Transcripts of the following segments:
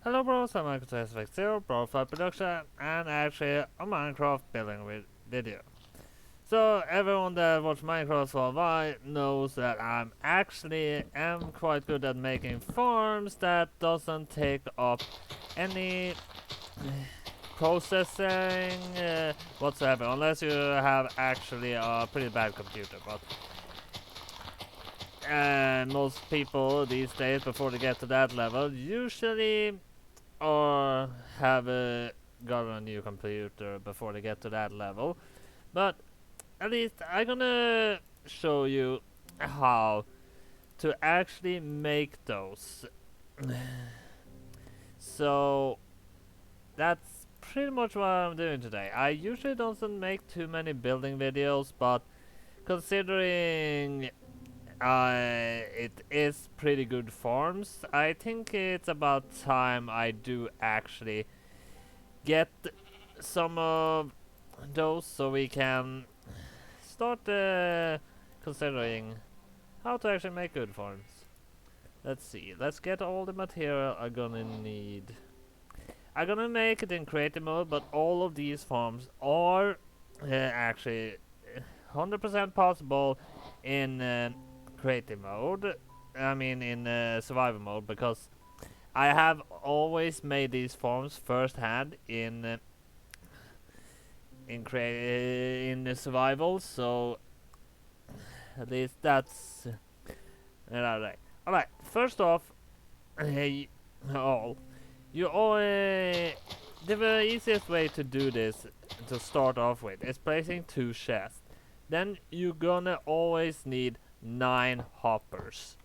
Hello bros, I'm Zero, Profile Production, and actually a Minecraft building video. So everyone that watched Minecraft for a while knows that am quite good at making farms that doesn't take up any processing whatsoever, unless you have actually a pretty bad computer. But most people these days, before they get to that level, usually or have got a new computer before they get to that level. But at least I'm gonna show you how to actually make those. So that's pretty much what I'm doing today. I usually don't make too many building videos, but considering it is pretty good farms, I think it's about time I do actually get some of those so we can start considering how to actually make good farms. Let's see, let's get all the material I'm gonna need. I'm gonna make it in creative mode, but all of these farms are actually 100% possible in creative mode. I mean in survival mode, because I have always made these farms first hand in the survival, so at least that's alright. Alright, first off, all you all the easiest way to do this to start off with is placing 2 chests. Then you're gonna always need 9 hoppers.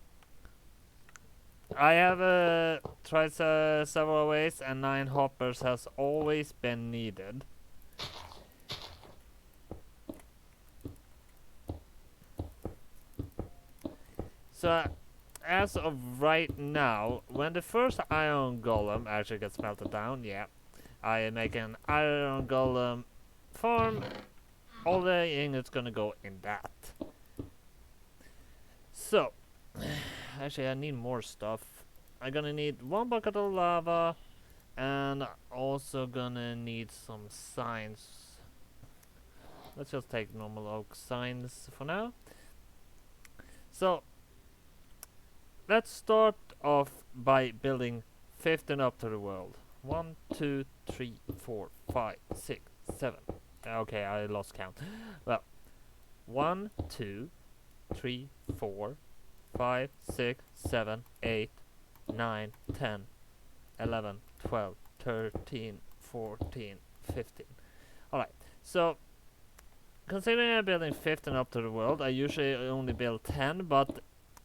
I have tried several ways, and 9 hoppers has always been needed. So, as of right now, when the first iron golem actually gets melted down, yeah, I make an iron golem farm. All the ingots gonna go in that. So, actually, I need more stuff. I'm gonna need 1 bucket of lava, and also gonna need some signs. Let's just take normal oak signs for now. So, let's start off by building 15 up to the world. 1, 2, 3, 4, 5, 6, 7. Okay, I lost count. Well, 1, 2, 3, 4, 5, 6, 7, 8, 9, 10, 11, 12, 13, 14, 15. Alright, so considering I'm building 15 up to the world, I usually only build 10, but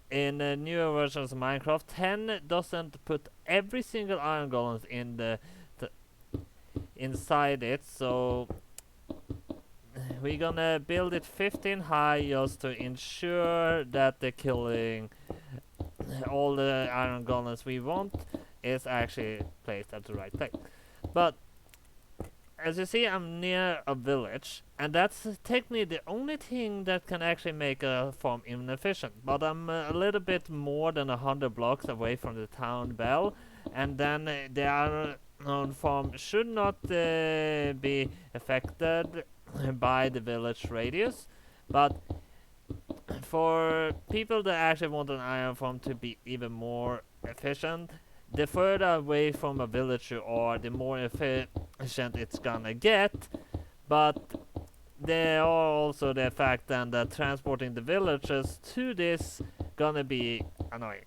in newer versions of Minecraft, 10 doesn't put every single iron golems in the inside it, so we're gonna build it 15 high just to ensure that the killing all the iron golems we want is actually placed at the right place. But as you see, I'm near a village, and that's technically the only thing that can actually make a farm inefficient. But I'm a little bit more than 100 blocks away from the town bell, and then the iron farm should not be affected by the village radius. But for people that actually want an iron farm to be even more efficient, the further away from a village you are, the more efficient it's gonna get. But there are also the fact then that transporting the villagers to this gonna be annoying,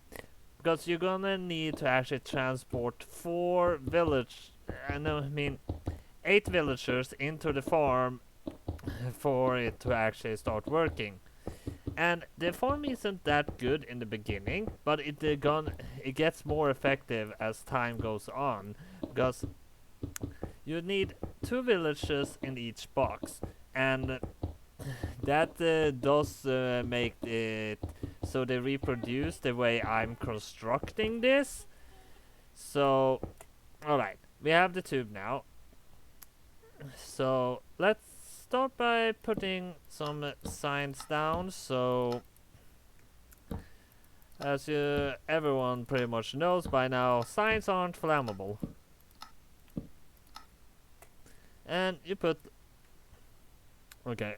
because you're gonna need to actually transport 8 villagers into the farm for it to actually start working. And the farm isn't that good in the beginning, but it gets more effective as time goes on, because you need 2 villages in each box, and that does make it so they reproduce the way I'm constructing this. So, alright, we have the tube now. So let's start by putting some signs down. So As everyone pretty much knows by now, signs aren't flammable. And you put... Okay.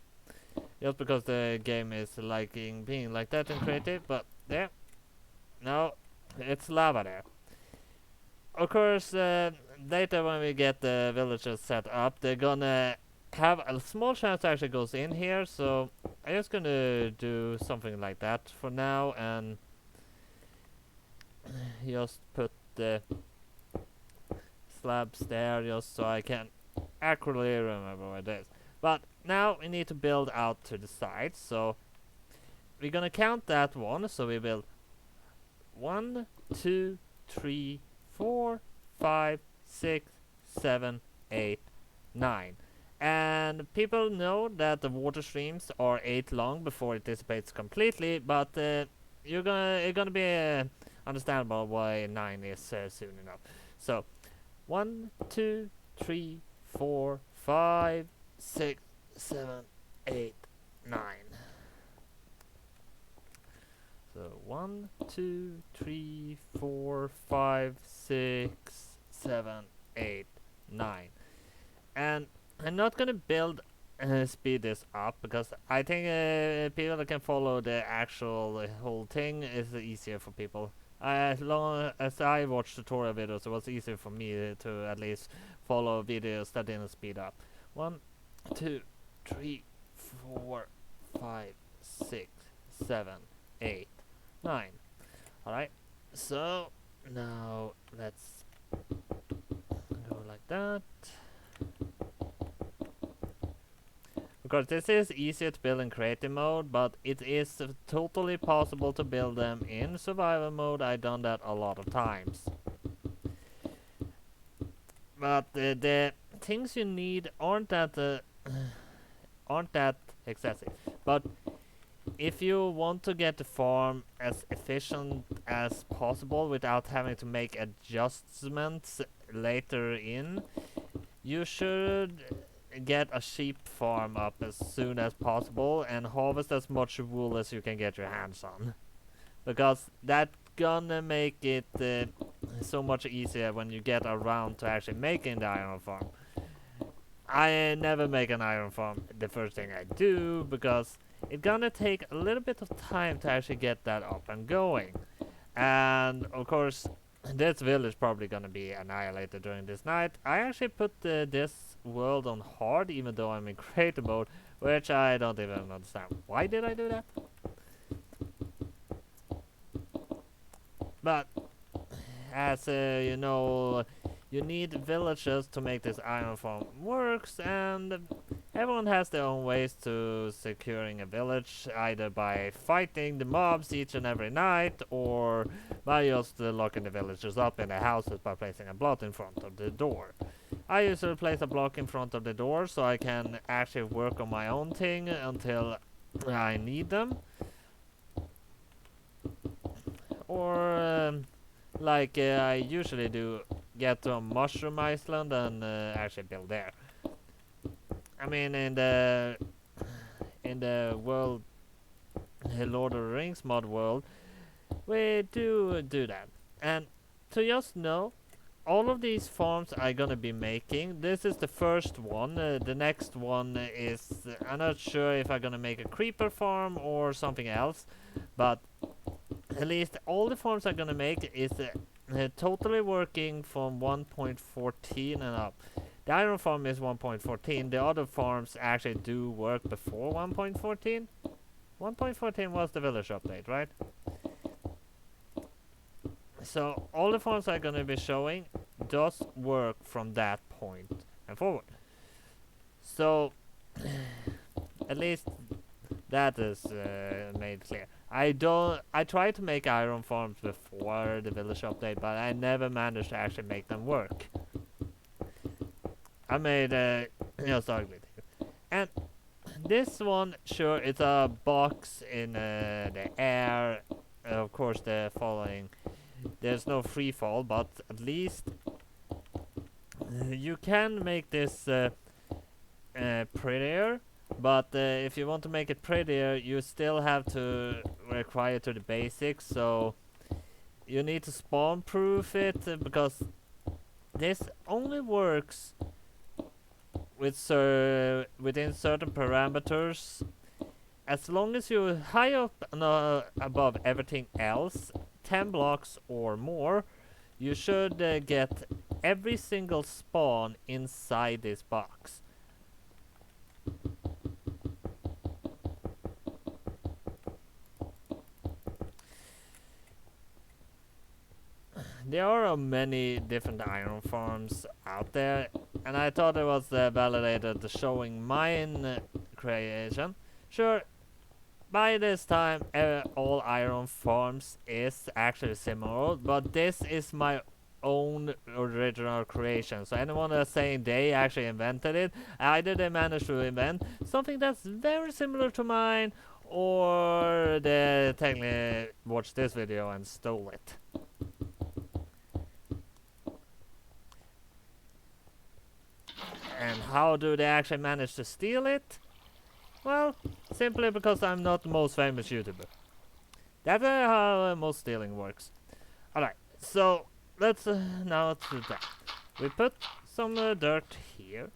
Just because the game is liking being like that in creative, but yeah. No, it's lava there. Of course, later when we get the villagers set up, they're gonna have a small chance actually goes in here, so I'm just gonna do something like that for now and just put the slabs there just so I can accurately remember where it is. But now we need to build out to the sides, so we're gonna count that one, so we build 1, 2, 3, 4, 5, 6, 7, 8, 9. And people know that the water streams are 8 long before it dissipates completely, but it's gonna be understandable why 9 is soon enough. So 1, 2, 3, 4, 5, 6, 7, 8, 9. So 1, 2, 3, 4, 5, 6, 7, 8, 9. And I'm not gonna build speed this up because I think people that can follow the actual whole thing is easier for people. As long as I watch tutorial videos, it was easier for me to at least follow videos that didn't speed up. 1, 2, 3, 4, 5, 6, 7, 8, 9. Alright, so now let's go like that. Of course, this is easier to build in creative mode, but it is totally possible to build them in survival mode. I've done that a lot of times. But the things you need aren't that excessive. But if you want to get the farm as efficient as possible without having to make adjustments later in, you should get a sheep farm up as soon as possible and harvest as much wool as you can get your hands on, because that's gonna make it so much easier when you get around to actually making the iron farm. I never make an iron farm the first thing I do because it's gonna take a little bit of time to actually get that up and going. And of course, this village probably gonna be annihilated during this night. I actually put this world on hard even though I'm in creative mode, which I don't even understand. Why did I do that? But as you know, you need villagers to make this iron farm works, and everyone has their own ways to securing a village, either by fighting the mobs each and every night, or by just locking the villagers up in their houses by placing a block in front of the door. I usually place a block in front of the door so I can actually work on my own thing until I need them. Or like I usually do, get to a mushroom island and actually build there. I mean, in the world, Lord of the Rings mod world, we do that. And to just know, all of these farms I'm gonna be making. This is the first one. The next one is I'm not sure if I'm gonna make a creeper farm or something else, but at least all the farms I'm gonna make is totally working from 1.14 and up. The iron farm is 1.14. The other farms actually do work before 1.14. 1.14 was the village update, right? So all the farms I'm gonna be showing does work from that point and forward. So at least that is made clear. I tried to make iron farms before the village update, but I never managed to actually make them work. I made just ugly things. And this one, sure, it's a box in the air. Of course, the following. There's no free fall, but at least you can make this prettier. But if you want to make it prettier, you still have to required to the basics, so you need to spawn proof it because this only works with within certain parameters. As long as you're high up above everything else, 10 blocks or more, you should get every single spawn inside this box. There are many different iron farms out there, and I thought it was validated showing mine creation. Sure, by this time all iron farms is actually similar, but this is my own original creation. So anyone that's saying they actually invented it, either they managed to invent something that's very similar to mine, or they technically watched this video and stole it. And how do they actually manage to steal it? Well, simply because I'm not the most famous YouTuber. That's how most stealing works. Alright, so let's now do that. We put some dirt here.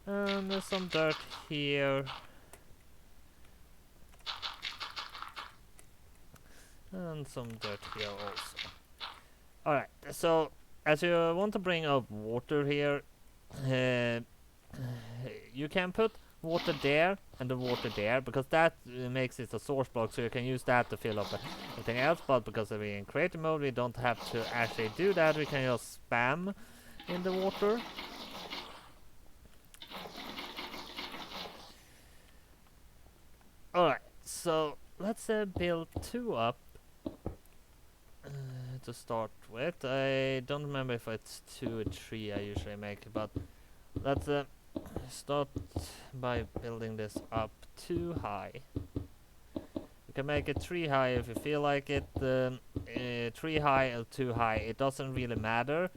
And some dirt here. And some dirt here also. Alright, so as you want to bring up water here, you can put water there and the water there, because that makes it a source block, so you can use that to fill up everything else. But because we're in creative mode, we don't have to actually do that. We can just spam in the water. Alright, so let's build 2 up to start with. I don't remember if it's 2 or 3 I usually make, but let's start by building this up 2 high. You can make it 3 high if you feel like it. 3 high or 2 high, it doesn't really matter.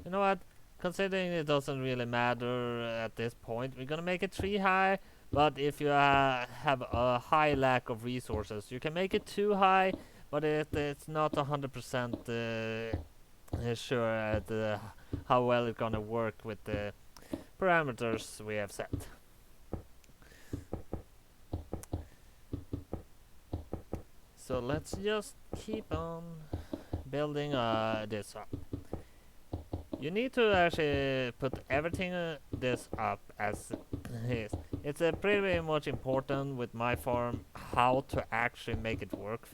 You know what? Considering it doesn't really matter at this point, we're gonna make it 3 high. But if you have a high lack of resources, you can make it 2 high, but it's not 100% sure at how well it's gonna work with the parameters we have set. So let's just keep on building this up. You need to actually put everything this up as is. It's pretty much important with my farm how to actually make it work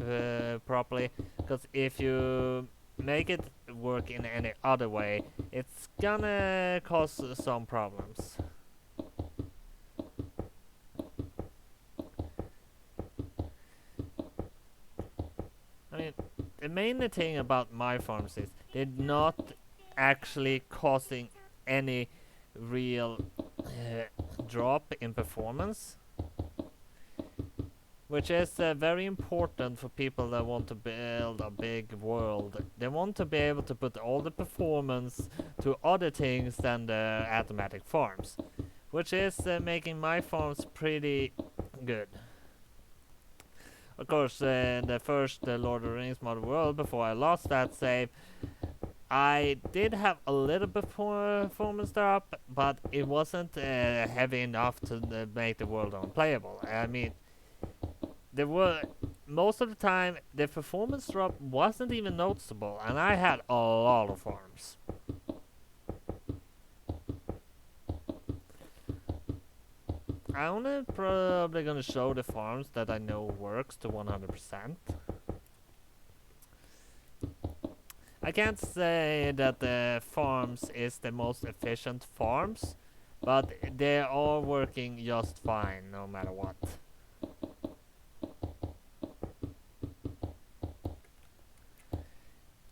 properly, because if you make it work in any other way, it's gonna cause some problems. I mean, the main thing about my farms is they're not actually causing any real drop in performance, which is very important for people that want to build a big world. They want to be able to put all the performance to other things than the automatic farms, which is making my farms pretty good. Of course, in the first Lord of the Rings Modern World, before I lost that save, I did have a little bit performance drop, but it wasn't heavy enough to make the world unplayable. I mean, there were most of the time the performance drop wasn't even noticeable, and I had a lot of farms. I'm only probably gonna show the farms that I know works to 100%. I can't say that the farms is the most efficient farms, but they are working just fine no matter what.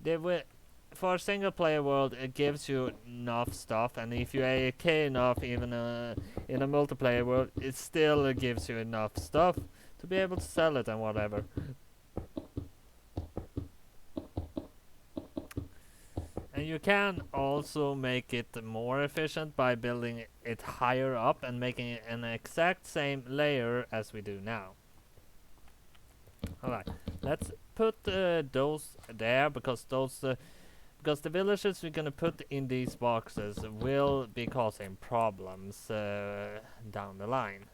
They will, for a single player world, it gives you enough stuff, and if you're AFK enough, even in a multiplayer world, it still gives you enough stuff to be able to sell it and whatever. And you can also make it more efficient by building it higher up and making it an exact same layer as we do now. Alright, let's put those there because because the villagers we're gonna put in these boxes will be causing problems down the line.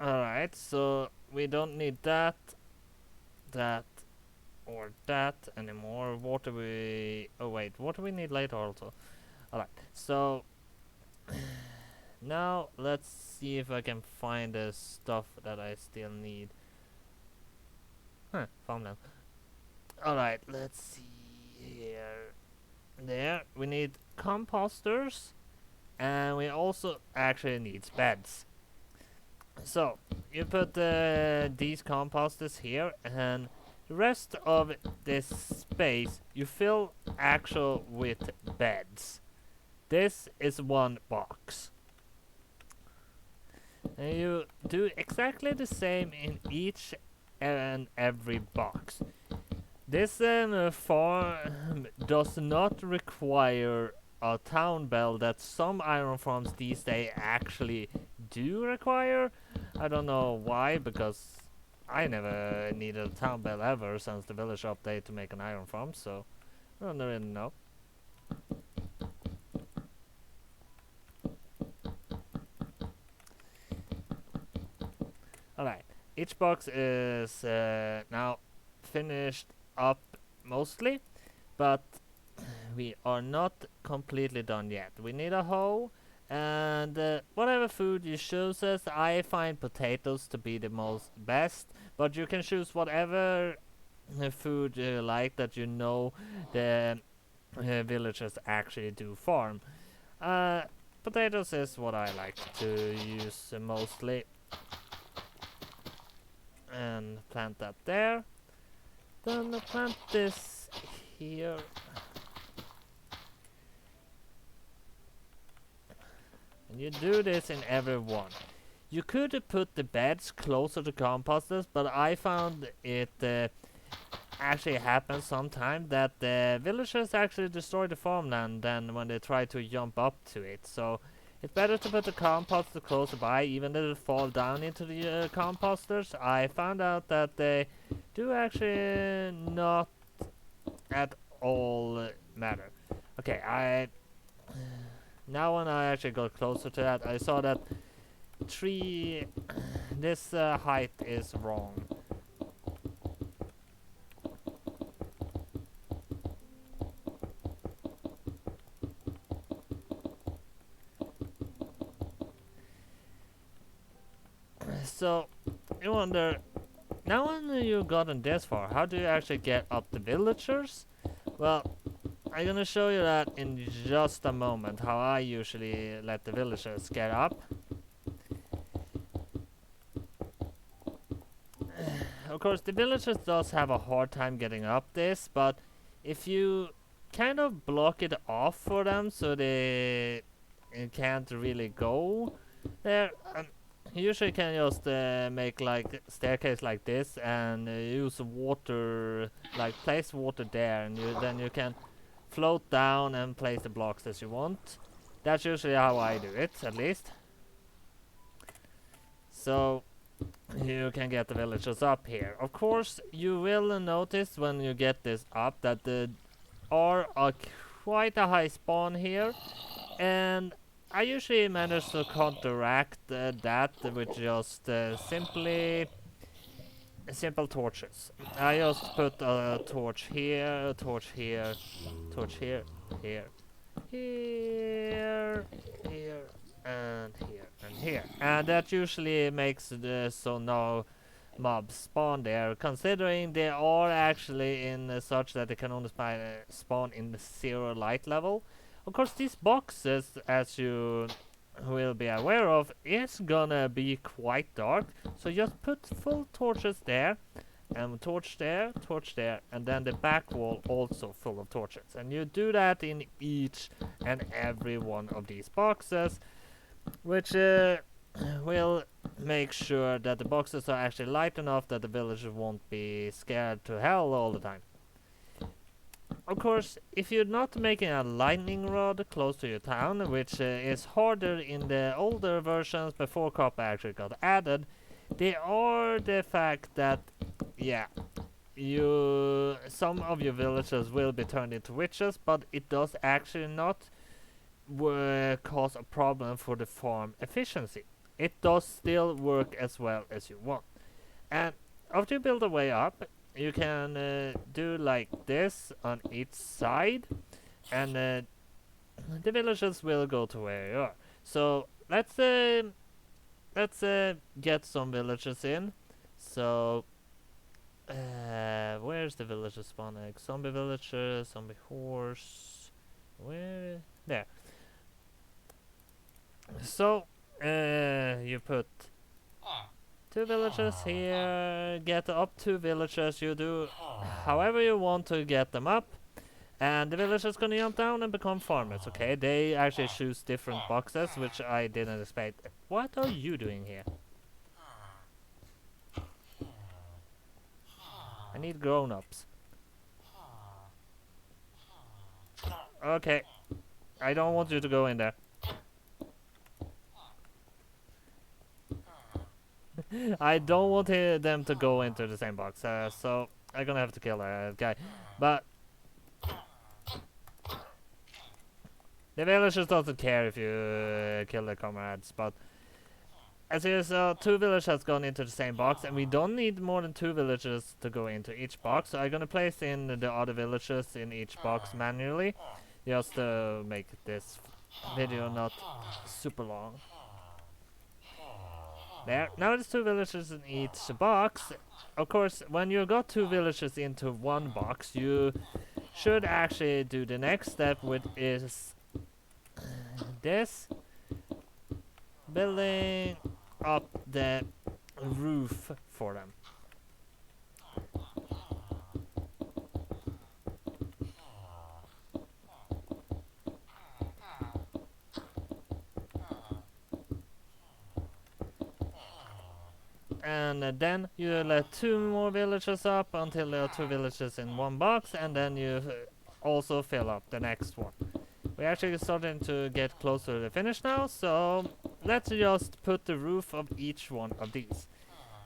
Alright, so we don't need that, or that anymore. Water we... oh wait, water we need later also. Alright, so now let's see if I can find the stuff that I still need. Huh, found them. Alright, let's see here. There, we need composters, and we also actually need beds. So, you put these composters here, and the rest of this space you fill actual with beds. This is one box. And you do exactly the same in each and every box. This farm does not require a town bell that some iron farms these days actually do require. I don't know why, because I never needed a town bell ever since the village update to make an iron farm, so I don't really know. Alright, each box is now finished up mostly, but we are not completely done yet. We need a hoe, and whatever food you choose, I find potatoes to be the most best, but you can choose whatever food you like that you know the villagers actually do farm. Potatoes is what I like to use mostly, and plant that there. Then plant this here. And you do this in every one. You could put the beds closer to composters, but I found it actually happens sometimes that the villagers actually destroy the farmland then when they try to jump up to it. So it's better to put the composter closer by, even though it fall down into the composters. I found out that they do actually not at all matter. Okay, now when I actually got closer to that, I saw that this height is wrong. So, you wonder, now when you've gotten this far, how do you actually get up the villagers? Well, I'm gonna show you that in just a moment, how I usually let the villagers get up. Of course, the villagers does have a hard time getting up this, but if you kind of block it off for them so they can't really go there, you usually can just make like staircase like this and use water, like place water there, and then you can float down and place the blocks as you want. That's usually how I do it, at least. So you can get the villagers up here. Of course, you will notice when you get this up that there are quite a high spawn here, and I usually manage to counteract that with just simple torches. I just put a torch here, a torch here, torch here, here, here, here, and here, and here. And that usually makes so no mobs spawn there, considering they are actually in such that they can only spawn in the 0 light level. Of course, these boxes, as you will be aware of, is gonna be quite dark, so just put full torches there, and torch there, and then the back wall also full of torches. And you do that in each and every one of these boxes, which will make sure that the boxes are actually light enough that the villagers won't be scared to hell all the time. of course, if you're not making a lightning rod close to your town, which is harder in the older versions before copper actually got added, there are the fact that, yeah, some of your villagers will be turned into witches, but it does actually not cause a problem for the farm efficiency. It does still work as well as you want. And after you build a way up, you can do like this on each side, and the villagers will go to where you are. So let's get some villagers in. So where's the villager spawn egg? Zombie villager, zombie horse. Where? There. So you put 2 villagers here, get up 2 villagers, you do however you want to get them up, and the villagers gonna jump down and become farmers, okay? They actually choose different boxes, which I didn't expect. What are you doing here? I need grown-ups. Okay, I don't want you to go in there. I don't want them to go into the same box, so I'm gonna have to kill that guy. But the villagers doesn't care if you kill their comrades, but as you saw, 2 villagers has gone into the same box, and we don't need more than 2 villagers to go into each box, so I'm gonna place in the other villagers in each box manually, just to make this video not super long. There, now there's 2 villagers in each box. Of course, when you got 2 villagers into one box, you should actually do the next step, which is this, building up the roof for them. And then you let 2 more villagers up until there are 2 villagers in one box, and then you also fill up the next one. We're actually starting to get closer to the finish now, so let's just put the roof of each one of these.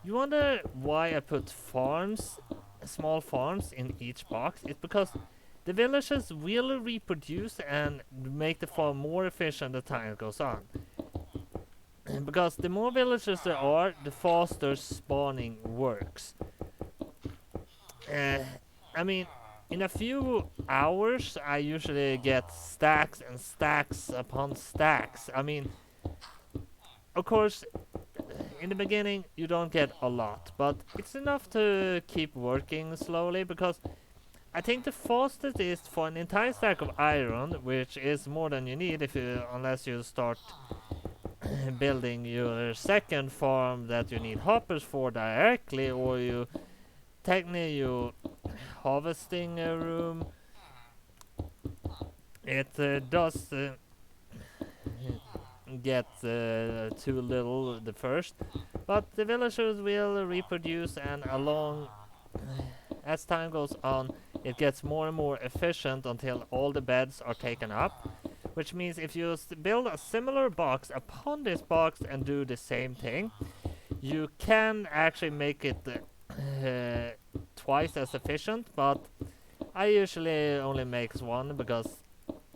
You wonder why I put farms, small farms in each box? It's because the villagers will reproduce and make the farm more efficient as time goes on. Because the more villagers there are, the faster spawning works. I mean, in a few hours, I usually get stacks and stacks upon stacks. I mean, of course, in the beginning, you don't get a lot, but it's enough to keep working slowly, because I think the fastest is for an entire stack of iron, which is more than you need unless you start building your second farm that you need hoppers for directly, or you harvesting a room. It does get too little the first, but the villagers will reproduce, and as time goes on, it gets more and more efficient until all the beds are taken up. Which means if you build a similar box upon this box and do the same thing, you can actually make it twice as efficient, but I usually only make one because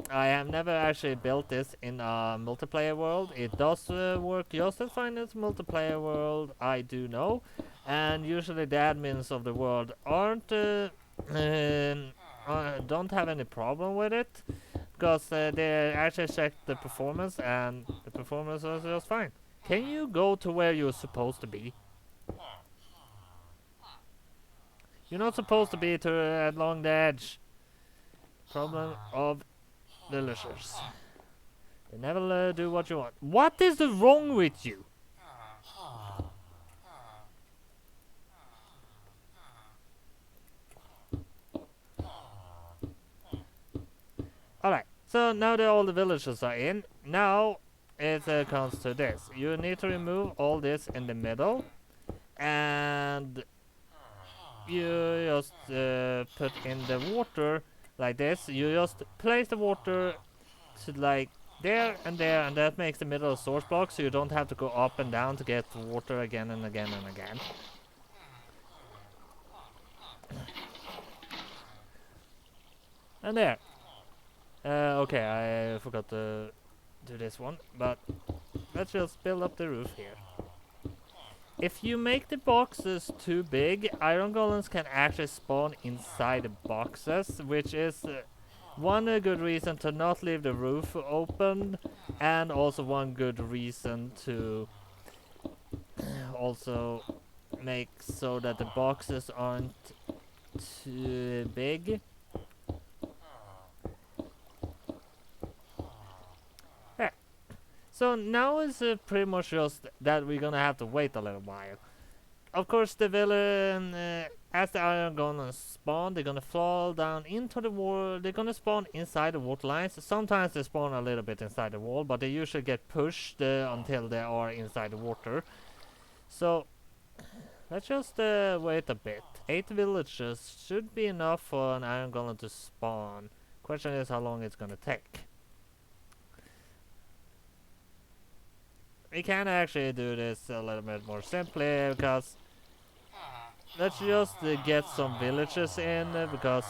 I have never actually built this in a multiplayer world. It does work just as fine as multiplayer world, I do know, and usually the admins of the world don't have any problem with it, because they actually checked the performance, and the performance was just fine. Can you go to where you're supposed to be? You're not supposed to be along the edge. Problem of villagers. They never do what you want. What is wrong with you? Alright, so now that all the villagers are in, now it comes to this. You need to remove all this in the middle, and you just put in the water like this. You just place the water to like there, and that makes the middle a source block, so you don't have to go up and down to get water again and again and again. And there. Okay, I forgot to do this one, but let's just build up the roof here. If you make the boxes too big, iron golems can actually spawn inside the boxes, which is one good reason to not leave the roof open, and also one good reason to also make so that the boxes aren't too big. Yeah. So now it's pretty much just that we're gonna have to wait a little while. Of course, the villain, as the iron golems spawn, they're gonna fall down into the wall. They're gonna spawn inside the water lines. Sometimes they spawn a little bit inside the wall, but they usually get pushed until they are inside the water. So let's just wait a bit. 8 villages should be enough for an iron golem to spawn. Question is how long it's gonna take. We can actually do this a little bit more simply, because let's just get some villages in, because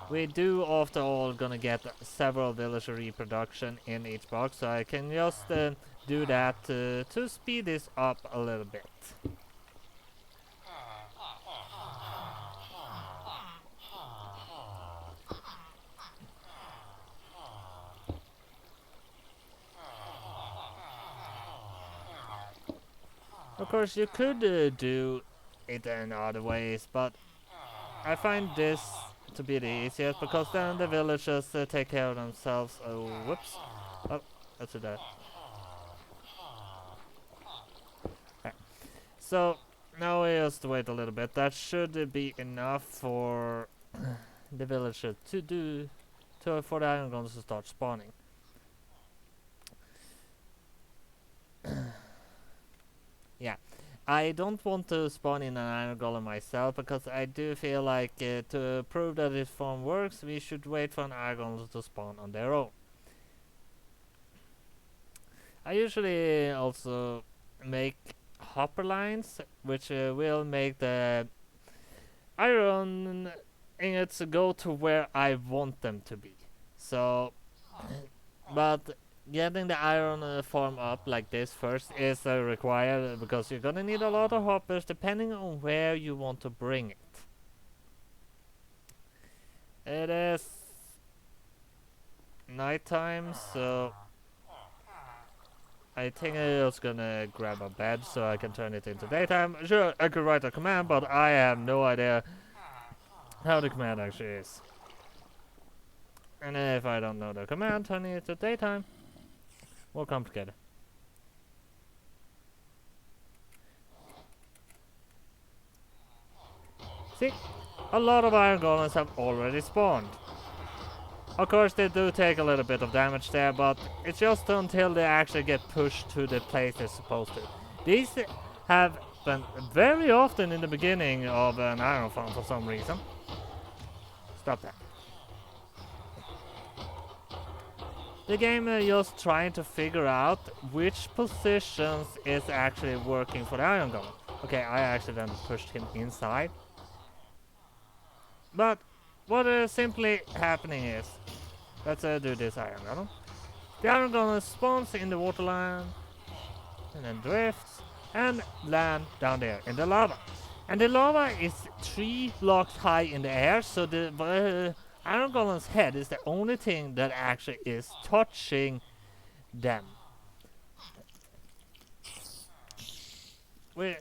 we do after all gonna get several villager reproduction in each box, so I can just do that to speed this up a little bit. Of course, you could do it in other ways, but I find this to be the easiest, because then the villagers take care of themselves. Oh, whoops. Oh, that's that. Right. So, now we just wait a little bit. That should be enough for the villager for the iron golems to start spawning. Yeah, I don't want to spawn in an iron golem myself, because I do feel like to prove that this form works, we should wait for an iron golem to spawn on their own. I usually also make hopper lines, which will make the iron ingots go to where I want them to be. So, but getting the iron farm up like this first is required, because you're gonna need a lot of hoppers depending on where you want to bring it. It is nighttime, so I think I'm just gonna grab a bed so I can turn it into daytime. Sure, I could write a command, but I have no idea how the command actually is. And if I don't know the command, turning it to daytime, more complicated. See, a lot of iron golems have already spawned. Of course, they do take a little bit of damage there, but it's just until they actually get pushed to the place they're supposed to. These have been very often in the beginning of an iron farm for some reason. Stop that. The game is just trying to figure out which positions is actually working for the iron golem. Okay, I accidentally pushed him inside. But what is simply happening is, let's do this iron golem. The iron golem spawns in the water line, and then drifts, and land down there in the lava. And the lava is 3 blocks high in the air, so the iron golem's head is the only thing that actually is touching them. Wait.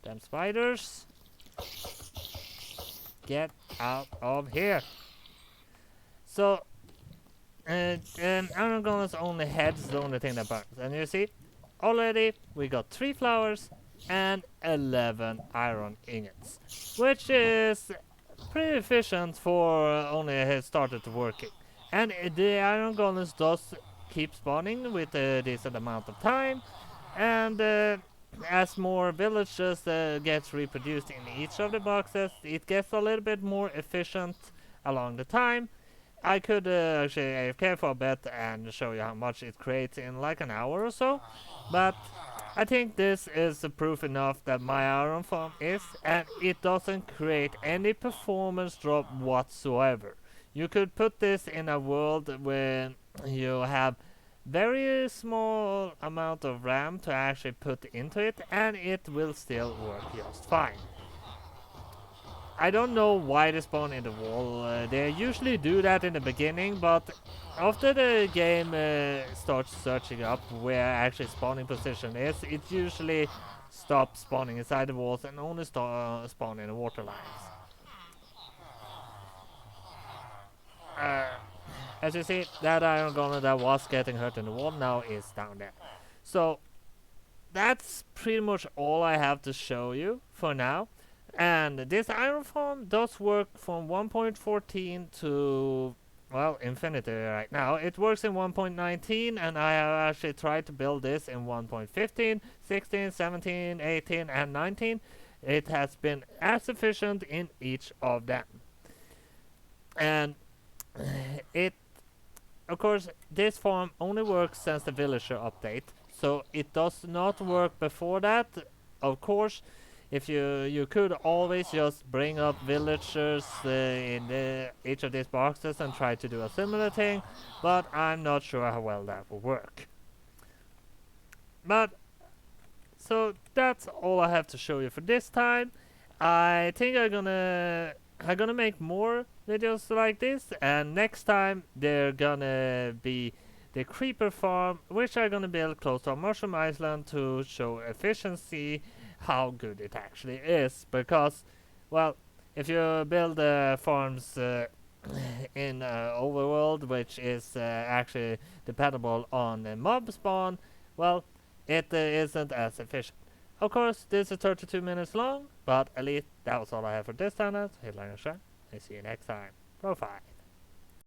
Damn spiders. Get out of here. So, iron golem's only head's the only thing that burns. And you see, already we got 3 flowers and 11 iron ingots, which is pretty efficient for only it started working. And the iron golems does keep spawning with a decent amount of time, and as more villagers gets reproduced in each of the boxes, it gets a little bit more efficient along the time. I could actually AFK for a bit and show you how much it creates in like an hour or so, but I think this is proof enough that my iron farm is, and it doesn't create any performance drop whatsoever. You could put this in a world where you have very small amount of RAM to actually put into it, and it will still work just fine. I don't know why they spawn in the wall. They usually do that in the beginning, but after the game starts searching up where actually spawning position is, it usually stops spawning inside the walls and only spawn in the water lines. Uh, as you see, that iron golem that was getting hurt in the wall now is down there. So that's pretty much all I have to show you for now. And this iron farm does work from 1.14 to, well, infinity right now. It works in 1.19, and I have actually tried to build this in 1.15, 16, 17, 18, and 19. It has been as efficient in each of them. And it, of course, this farm only works since the villager update, so it does not work before that. Of course, if you could always just bring up villagers in each of these boxes and try to do a similar thing, but I'm not sure how well that will work. But so that's all I have to show you for this time. I think I'm gonna make more videos like this, and next time they're gonna be the creeper farm, which I'm gonna build close to a mushroom island to show efficiency, how good it actually is. Because, well, if you build farms in overworld, which is actually dependable on mob spawn, well, it isn't as efficient. Of course, this is 32 minutes long, but at least that was all I have for this time. Hit like and share, and see you next time. Profile.